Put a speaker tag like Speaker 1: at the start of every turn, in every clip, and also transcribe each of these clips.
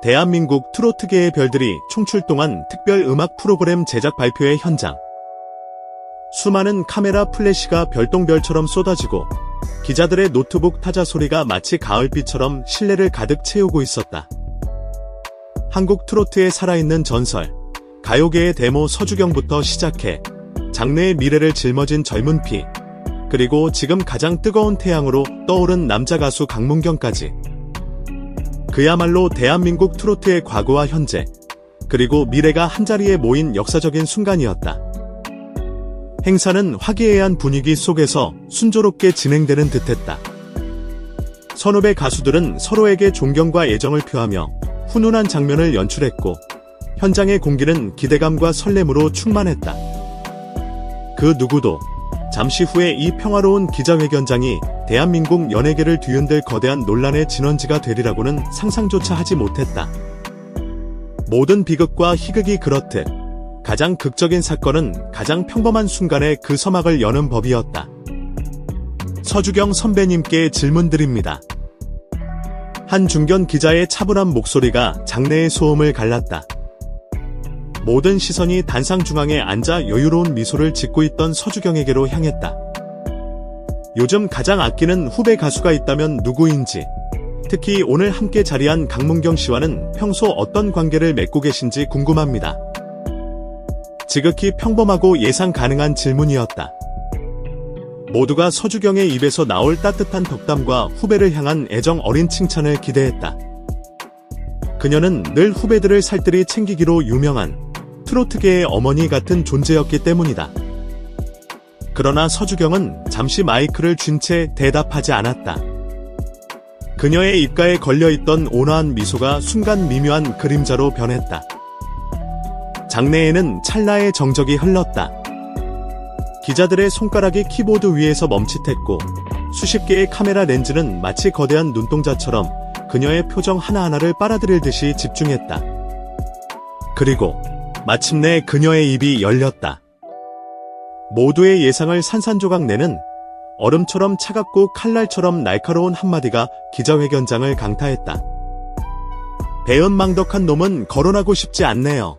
Speaker 1: 대한민국 트로트계의 별들이 총출동한 특별 음악 프로그램 제작 발표회 현장. 수많은 카메라 플래시가 별똥별처럼 쏟아지고 기자들의 노트북 타자 소리가 마치 가을비처럼 실내를 가득 채우고 있었다. 한국 트로트의 살아있는 전설, 가요계의 데모 서주경부터 시작해 장래의 미래를 짊어진 젊은 피, 그리고 지금 가장 뜨거운 태양으로 떠오른 남자 가수 강문경까지. 그야말로 대한민국 트로트의 과거와 현재, 그리고 미래가 한자리에 모인 역사적인 순간이었다. 행사는 화기애애한 분위기 속에서 순조롭게 진행되는 듯했다. 선후배 가수들은 서로에게 존경과 애정을 표하며 훈훈한 장면을 연출했고, 현장의 공기는 기대감과 설렘으로 충만했다. 그 누구도 잠시 후에 이 평화로운 기자회견장이 대한민국 연예계를 뒤흔들 거대한 논란의 진원지가 되리라고는 상상조차 하지 못했다. 모든 비극과 희극이 그렇듯 가장 극적인 사건은 가장 평범한 순간에 그 서막을 여는 법이었다. 서주경 선배님께 질문드립니다. 한 중견 기자의 차분한 목소리가 장내의 소음을 갈랐다. 모든 시선이 단상 중앙에 앉아 여유로운 미소를 짓고 있던 서주경에게로 향했다. 요즘 가장 아끼는 후배 가수가 있다면 누구인지, 특히 오늘 함께 자리한 강문경 씨와는 평소 어떤 관계를 맺고 계신지 궁금합니다. 지극히 평범하고 예상 가능한 질문이었다. 모두가 서주경의 입에서 나올 따뜻한 덕담과 후배를 향한 애정 어린 칭찬을 기대했다. 그녀는 늘 후배들을 살뜰히 챙기기로 유명한 트로트계의 어머니 같은 존재였기 때문이다. 그러나 서주경은 잠시 마이크를 쥔 채 대답하지 않았다. 그녀의 입가에 걸려있던 온화한 미소가 순간 미묘한 그림자로 변했다. 장내에는 찰나의 정적이 흘렀다. 기자들의 손가락이 키보드 위에서 멈칫했고, 수십 개의 카메라 렌즈는 마치 거대한 눈동자처럼 그녀의 표정 하나하나를 빨아들일 듯이 집중했다. 그리고 마침내 그녀의 입이 열렸다. 모두의 예상을 산산조각 내는 얼음처럼 차갑고 칼날처럼 날카로운 한마디가 기자회견장을 강타했다. 배은망덕한 놈은 거론하고 싶지 않네요.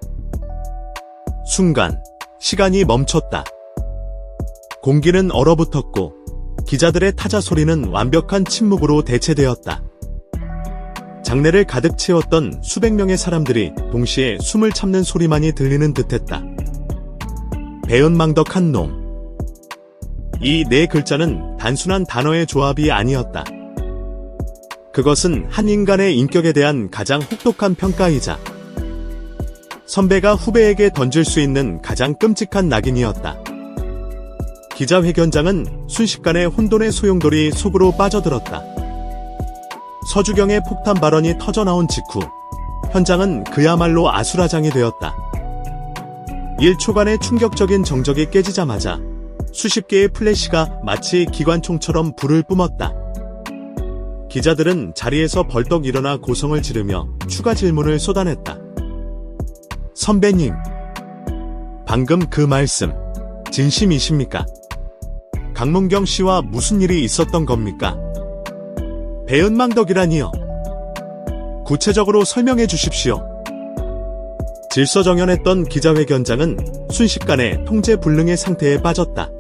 Speaker 1: 순간 시간이 멈췄다. 공기는 얼어붙었고 기자들의 타자 소리는 완벽한 침묵으로 대체되었다. 장내를 가득 채웠던 수백 명의 사람들이 동시에 숨을 참는 소리만이 들리는 듯했다. 배은망덕한 놈. 이 네 글자는 단순한 단어의 조합이 아니었다. 그것은 한 인간의 인격에 대한 가장 혹독한 평가이자 선배가 후배에게 던질 수 있는 가장 끔찍한 낙인이었다. 기자회견장은 순식간에 혼돈의 소용돌이 속으로 빠져들었다. 서주경의 폭탄 발언이 터져나온 직후 현장은 그야말로 아수라장이 되었다. 1초간의 충격적인 정적이 깨지자마자 수십 개의 플래시가 마치 기관총처럼 불을 뿜었다. 기자들은 자리에서 벌떡 일어나 고성을 지르며 추가 질문을 쏟아냈다. 선배님, 방금 그 말씀 진심이십니까? 강문경 씨와 무슨 일이 있었던 겁니까? 배은망덕이라니요? 구체적으로 설명해 주십시오. 질서정연했던 기자회견장은 순식간에 통제불능의 상태에 빠졌다.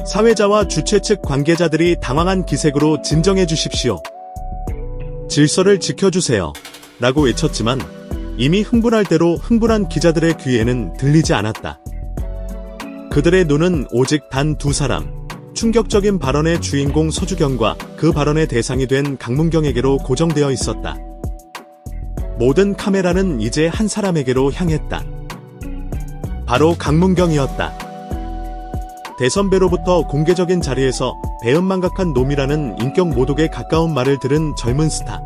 Speaker 1: 사회자와 주최 측 관계자들이 당황한 기색으로 진정해 주십시오. 질서를 지켜주세요. 라고 외쳤지만 이미 흥분할 대로 흥분한 기자들의 귀에는 들리지 않았다. 그들의 눈은 오직 단 두 사람, 충격적인 발언의 주인공 서주경과 그 발언의 대상이 된 강문경에게로 고정되어 있었다. 모든 카메라는 이제 한 사람에게로 향했다. 바로 강문경이었다. 대선배로부터 공개적인 자리에서 배은망각한 놈이라는 인격 모독에 가까운 말을 들은 젊은 스타.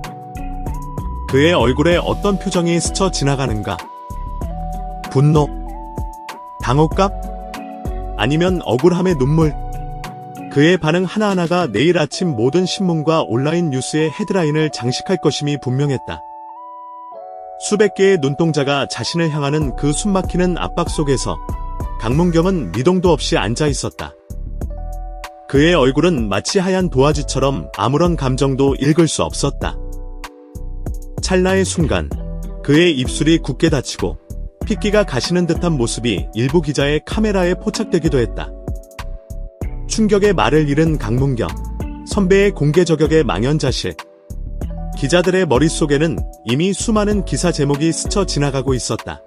Speaker 1: 그의 얼굴에 어떤 표정이 스쳐 지나가는가? 분노? 당혹감? 아니면 억울함의 눈물? 그의 반응 하나하나가 내일 아침 모든 신문과 온라인 뉴스의 헤드라인을 장식할 것임이 분명했다. 수백 개의 눈동자가 자신을 향하는 그 숨막히는 압박 속에서 강문경은 미동도 없이 앉아 있었다. 그의 얼굴은 마치 하얀 도화지처럼 아무런 감정도 읽을 수 없었다. 찰나의 순간 그의 입술이 굳게 닫히고 핏기가 가시는 듯한 모습이 일부 기자의 카메라에 포착되기도 했다. 충격의 말을 잃은 강문경, 선배의 공개 저격의 망연자실. 기자들의 머릿속에는 이미 수많은 기사 제목이 스쳐 지나가고 있었다.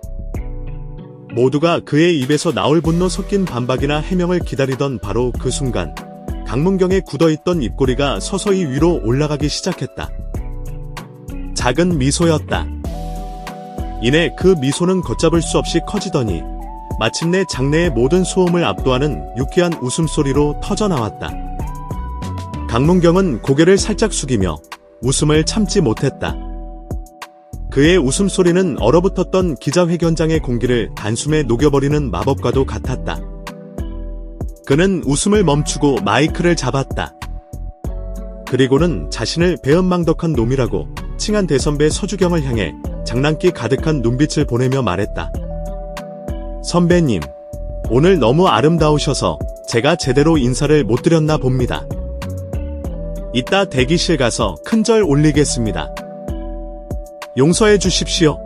Speaker 1: 모두가 그의 입에서 나올 분노 섞인 반박이나 해명을 기다리던 바로 그 순간 강문경의 굳어있던 입꼬리가 서서히 위로 올라가기 시작했다. 작은 미소였다. 이내 그 미소는 걷잡을 수 없이 커지더니 마침내 장내의 모든 소음을 압도하는 유쾌한 웃음소리로 터져나왔다. 강문경은 고개를 살짝 숙이며 웃음을 참지 못했다. 그의 웃음소리는 얼어붙었던 기자회견장의 공기를 단숨에 녹여버리는 마법과도 같았다. 그는 웃음을 멈추고 마이크를 잡았다. 그리고는 자신을 배은망덕한 놈이라고 칭한 대선배 서주경을 향해 장난기 가득한 눈빛을 보내며 말했다. 선배님, 오늘 너무 아름다우셔서 제가 제대로 인사를 못 드렸나 봅니다. 이따 대기실 가서 큰절 올리겠습니다. 용서해 주십시오.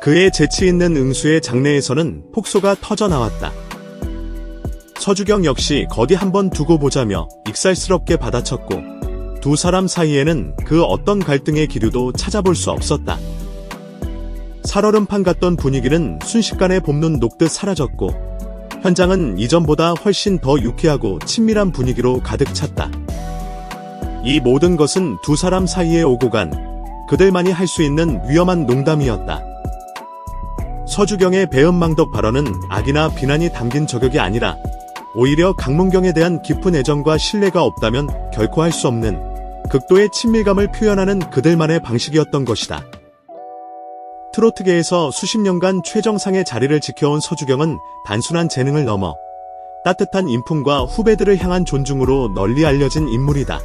Speaker 1: 그의 재치 있는 응수의 장내에서는 폭소가 터져나왔다. 서주경 역시 거기 한번 두고 보자며 익살스럽게 받아쳤고 두 사람 사이에는 그 어떤 갈등의 기류도 찾아볼 수 없었다. 살얼음판 같던 분위기는 순식간에 봄눈 녹듯 사라졌고 현장은 이전보다 훨씬 더 유쾌하고 친밀한 분위기로 가득 찼다. 이 모든 것은 두 사람 사이에 오고 간 그들만이 할 수 있는 위험한 농담이었다. 서주경의 배은망덕 발언은 악이나 비난이 담긴 저격이 아니라 오히려 강문경에 대한 깊은 애정과 신뢰가 없다면 결코 할 수 없는 극도의 친밀감을 표현하는 그들만의 방식이었던 것이다. 트로트계에서 수십 년간 최정상의 자리를 지켜온 서주경은 단순한 재능을 넘어 따뜻한 인품과 후배들을 향한 존중으로 널리 알려진 인물이다.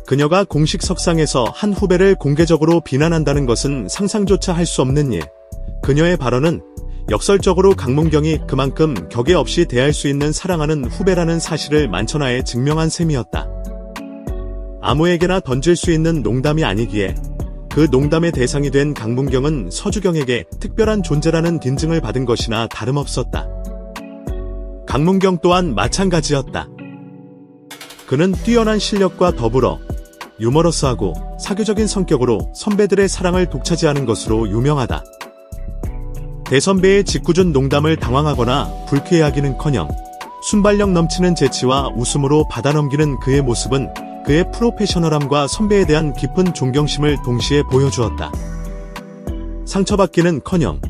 Speaker 1: 그녀가 공식 석상에서 한 후배를 공개적으로 비난한다는 것은 상상조차 할 수 없는 일. 그녀의 발언은 역설적으로 강문경이 그만큼 격에 없이 대할 수 있는 사랑하는 후배라는 사실을 만천하에 증명한 셈이었다. 아무에게나 던질 수 있는 농담이 아니기에 그 농담의 대상이 된 강문경은 서주경에게 특별한 존재라는 딘증을 받은 것이나 다름없었다. 강문경 또한 마찬가지였다. 그는 뛰어난 실력과 더불어 유머러스하고 사교적인 성격으로 선배들의 사랑을 독차지하는 것으로 유명하다. 대선배의 짓궂은 농담을 당황하거나 불쾌해하기는커녕 순발력 넘치는 재치와 웃음으로 받아넘기는 그의 모습은 그의 프로페셔널함과 선배에 대한 깊은 존경심을 동시에 보여주었다. 상처받기는커녕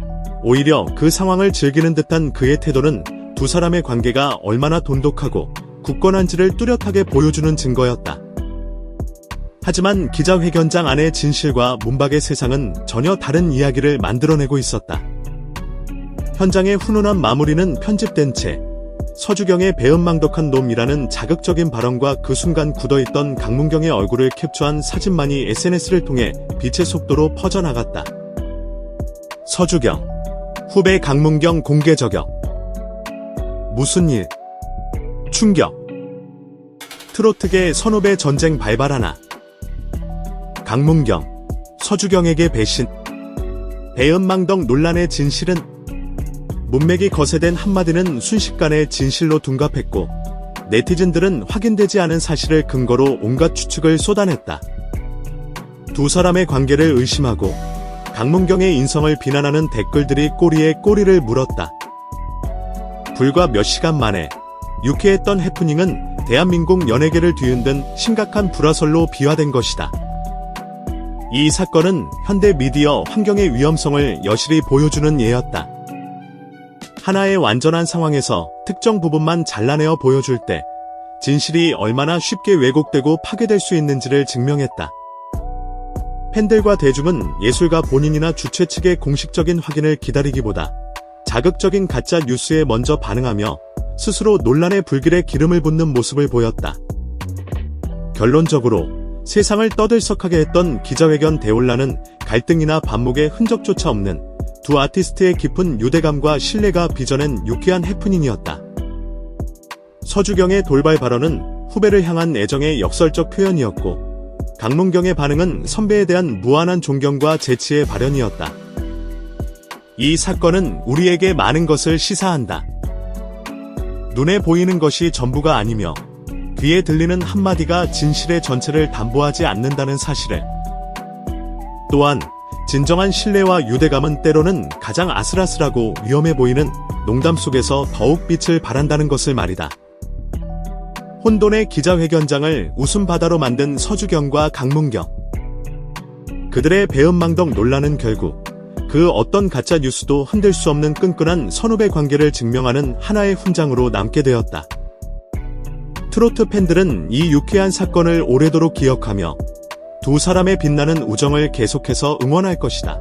Speaker 1: 오히려 그 상황을 즐기는 듯한 그의 태도는 두 사람의 관계가 얼마나 돈독하고 굳건한지를 뚜렷하게 보여주는 증거였다. 하지만 기자회견장 안의 진실과 문박의 세상은 전혀 다른 이야기를 만들어내고 있었다. 현장의 훈훈한 마무리는 편집된 채 서주경의 배은망덕한 놈이라는 자극적인 발언과 그 순간 굳어있던 강문경의 얼굴을 캡처한 사진만이 SNS를 통해 빛의 속도로 퍼져나갔다. 서주경, 후배 강문경 공개 저격. 무슨 일? 충격. 트로트계 선후배 전쟁 발발하나. 강문경, 서주경에게 배신. 배은망덕 논란의 진실은? 문맥이 거세된 한마디는 순식간에 진실로 둔갑했고 네티즌들은 확인되지 않은 사실을 근거로 온갖 추측을 쏟아냈다. 두 사람의 관계를 의심하고 강문경의 인성을 비난하는 댓글들이 꼬리에 꼬리를 물었다. 불과 몇 시간 만에 유쾌했던 해프닝은 대한민국 연예계를 뒤흔든 심각한 불화설로 비화된 것이다. 이 사건은 현대 미디어 환경의 위험성을 여실히 보여주는 예였다. 하나의 완전한 상황에서 특정 부분만 잘라내어 보여줄 때 진실이 얼마나 쉽게 왜곡되고 파괴될 수 있는지를 증명했다. 팬들과 대중은 예술가 본인이나 주최 측의 공식적인 확인을 기다리기보다 자극적인 가짜 뉴스에 먼저 반응하며 스스로 논란의 불길에 기름을 붓는 모습을 보였다. 결론적으로 세상을 떠들썩하게 했던 기자회견 대혼란은 갈등이나 반목의 흔적조차 없는 두 아티스트의 깊은 유대감과 신뢰가 빚어낸 유쾌한 해프닝이었다. 서주경의 돌발 발언은 후배를 향한 애정의 역설적 표현이었고 강문경의 반응은 선배에 대한 무한한 존경과 재치의 발현이었다. 이 사건은 우리에게 많은 것을 시사한다. 눈에 보이는 것이 전부가 아니며 귀에 들리는 한마디가 진실의 전체를 담보하지 않는다는 사실을. 또한 진정한 신뢰와 유대감은 때로는 가장 아슬아슬하고 위험해 보이는 농담 속에서 더욱 빛을 발한다는 것을 말이다. 혼돈의 기자회견장을 웃음바다로 만든 서주경과 강문경. 그들의 배은망덕 논란은 결국 그 어떤 가짜 뉴스도 흔들 수 없는 끈끈한 선후배 관계를 증명하는 하나의 훈장으로 남게 되었다. 트로트 팬들은 이 유쾌한 사건을 오래도록 기억하며 두 사람의 빛나는 우정을 계속해서 응원할 것이다.